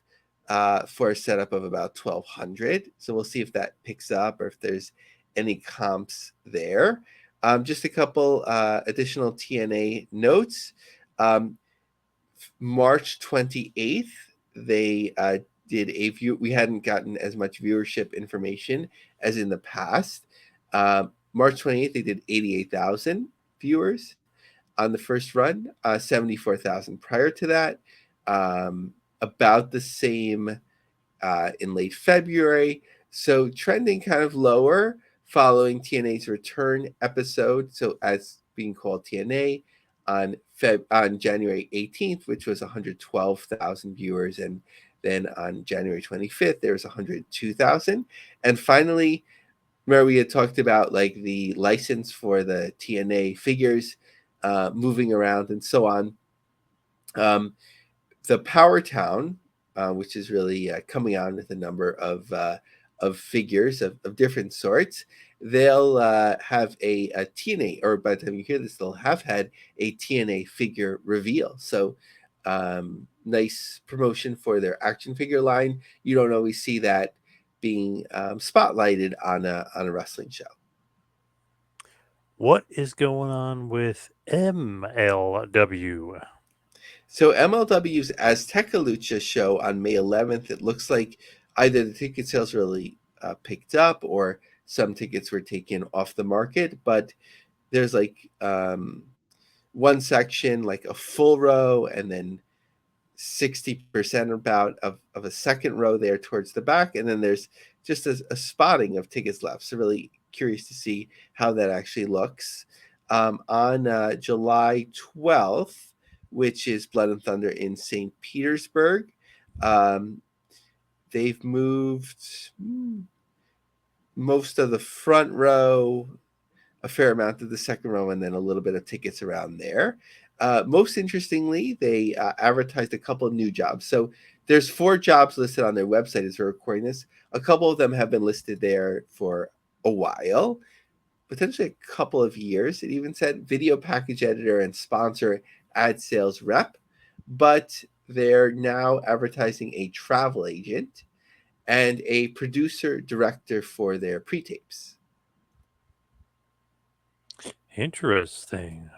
for a setup of about 1,200. So we'll see if that picks up or if there's any comps there. Just a couple additional TNA notes. March 28th, they did we hadn't gotten as much viewership information as in the past. March 28th, they did 88,000 viewers on the first run, 74,000 prior to that, about the same in late February. So trending kind of lower following TNA's return episode. So as being called TNA on January 18th, which was 112,000 viewers, and then on January 25th, there was 102,000. And finally, remember we had talked about like the license for the TNA figures moving around and so on. The Power Town, which is really coming on with a number of figures of different sorts, they'll have a TNA, or by the time you hear this, they'll have had a TNA figure reveal. So nice promotion for their action figure line. You don't always see that being spotlighted on a wrestling show. What is going on with MLW? So MLW's Azteca Lucha show on May 11th, it looks like either the ticket sales really picked up or some tickets were taken off the market, but there's like one section, like a full row, and then 60% about of a second row there towards the back, and then there's just a spotting of tickets left. So really curious to see how that actually looks. On July 12th, which is Blood and Thunder in St. Petersburg, they've moved most of the front row, a fair amount of the second row, and then a little bit of tickets around there. Most interestingly, they advertised a couple of new jobs. So there's 4 jobs listed on their website as we're recording this. A couple of them have been listed there for a while, potentially a couple of years. It even said video package editor and sponsor ad sales rep, but they're now advertising a travel agent and a producer director for their pre-tapes. Interesting.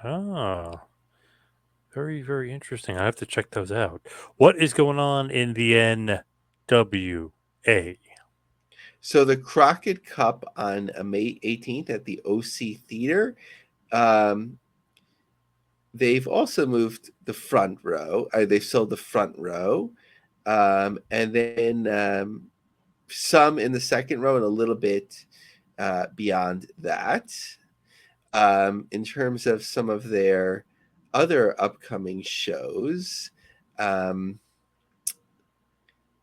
Very, very interesting. I have to check those out. What is going on in the NWA? So the Crockett Cup on May 18th at the OC Theater. Um, they've also moved the front row. They've sold the front row, and then some in the second row and a little bit beyond that. In terms of some of their other upcoming shows, um,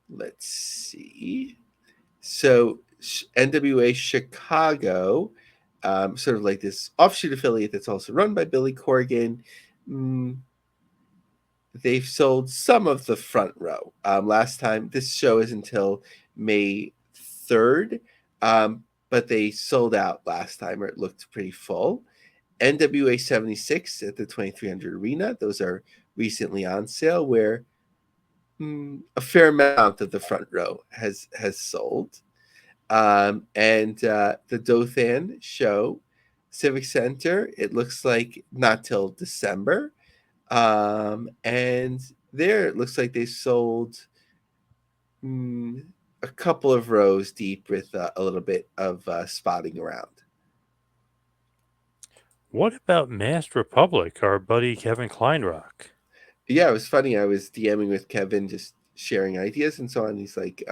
let's see. So NWA Chicago, sort of like this offshoot affiliate that's also run by Billy Corgan. They've sold some of the front row. Last time, this show is until May 3rd, but they sold out last time, or it looked pretty full. NWA 76 at the 2300 Arena, those are recently on sale, where a fair amount of the front row has sold. And the Dothan show, Civic Center, it looks like not till December. And there it looks like they sold a couple of rows deep with a little bit of spotting around. What about Masked Republic, our buddy Kevin Kleinrock? Yeah, it was funny. I was DMing with Kevin, just sharing ideas and so on. He's like,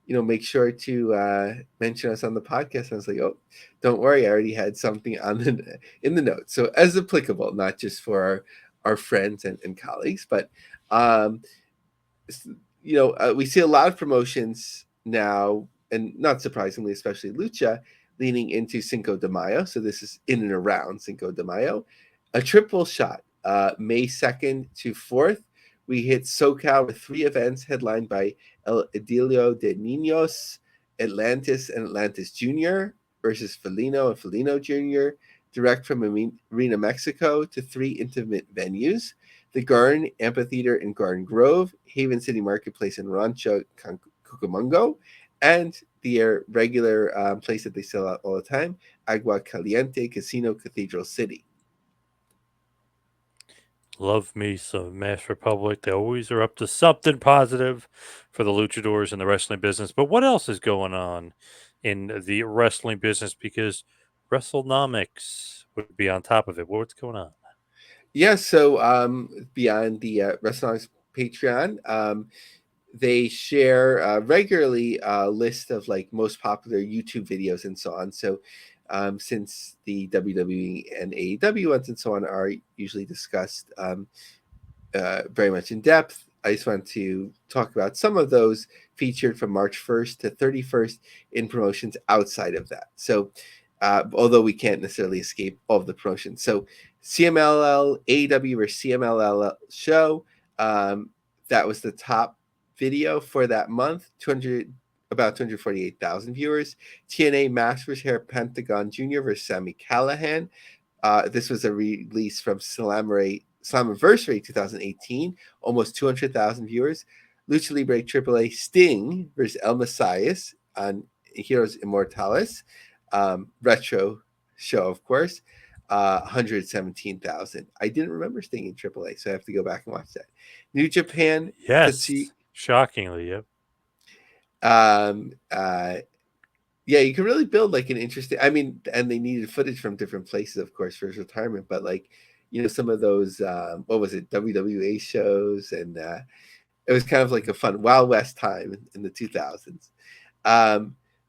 make sure to mention us on the podcast. And I was like, oh, don't worry, I already had something on in the notes. So as applicable, not just for our friends and colleagues, but we see a lot of promotions now, and not surprisingly, especially Lucha, leaning into Cinco de Mayo. So this is in and around Cinco de Mayo. A triple shot, May 2nd to 4th. We hit SoCal with 3 events headlined by El Idilio de Niños, Atlantis and Atlantis Jr. versus Felino and Felino Jr., direct from Arena Mexico to 3 intimate venues: the Garden Amphitheater in Garden Grove, Haven City Marketplace in Rancho Cucamonga, and the regular place that they sell out all the time, Agua Caliente Casino Cathedral City. Love me some Masked Republic. They always are up to something positive for the luchadors in the wrestling business. But what else is going on in the wrestling business? Because WrestleNomics would be on top of it. What's going on? Yeah, so beyond the Restaurants Patreon, they share regularly a list of like most popular YouTube videos and so on. So since the WWE and AEW ones and so on are usually discussed very much in depth, I just want to talk about some of those featured from March 1st to 31st in promotions outside of that. So although we can't necessarily escape all of the promotions. So CMLL, AEW or CMLL show, that was the top video for that month, about 248,000 viewers. TNA Masters Hair Pentagon Jr. versus Sami Callihan. This was a release from Slammiversary 2018, almost 200,000 viewers. Lucha Libre AAA Sting versus El Messias on Heroes Immortales. Retro show, of course. 117,000. I didn't remember Sting in AAA, so I have to go back and watch that. New Japan. Yes, shockingly, yep. Yeah, you can really build like an interesting. I mean, and they needed footage from different places, of course, for his retirement. But like, some of those, what was it, WWA shows, and it was kind of like a fun Wild West time in the 2000s.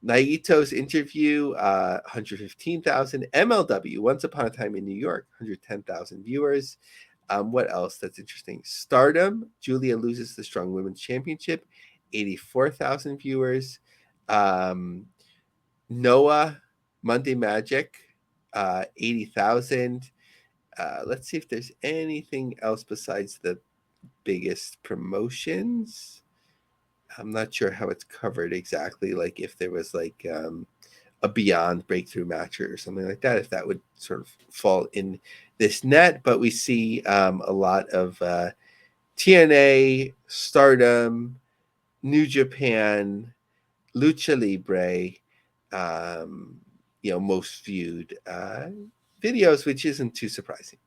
Naito's interview, 115,000. MLW, Once Upon a Time in New York, 110,000 viewers. What else that's interesting? Stardom, Julia loses the Strong Women's Championship, 84,000 viewers. Noah, Monday Magic, 80,000. Let's see if there's anything else besides the biggest promotions. I'm not sure how it's covered exactly. Like if there was like a Beyond breakthrough match or something like that, if that would sort of fall in this net. But we see a lot of TNA, Stardom, New Japan, Lucha Libre, most viewed videos, which isn't too surprising.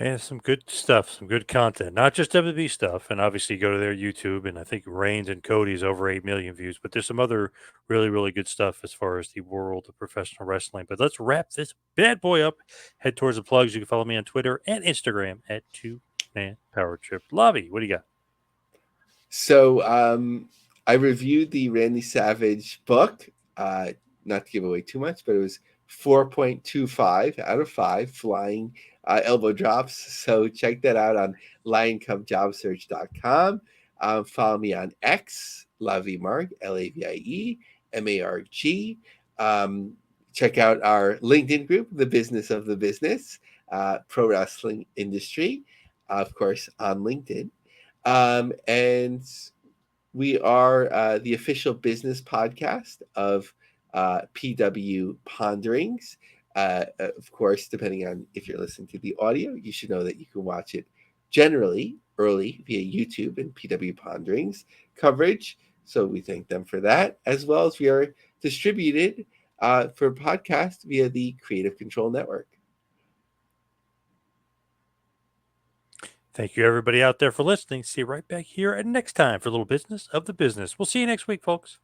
And some good stuff, some good content, not just WWE stuff. And obviously, go to their YouTube, and I think Reigns and Cody's over 8 million views. But there's some other really, really good stuff as far as the world of professional wrestling. But let's wrap this bad boy up. Head towards the plugs. You can follow me on Twitter and Instagram at Two Man Power Trip. Lobby, what do you got? So I reviewed the Randy Savage book. Not to give away too much, but it was 4.25 out of 5 flying elbow drops. So check that out on lioncubjobsearch.com. Follow me on X, Lavie Lavie Marg. Check out our LinkedIn group, The Business of the Business, Pro Wrestling Industry, of course, on LinkedIn. And we are the official business podcast of PW Ponderings. Of course, depending on if you're listening to the audio, you should know that you can watch it generally early via YouTube and PW Ponderings coverage. So we thank them for that, as well as we are distributed for podcast via the Creative Control Network. Thank you, everybody out there, for listening. See you right back here and next time for a little business of the business. We'll see you next week, folks.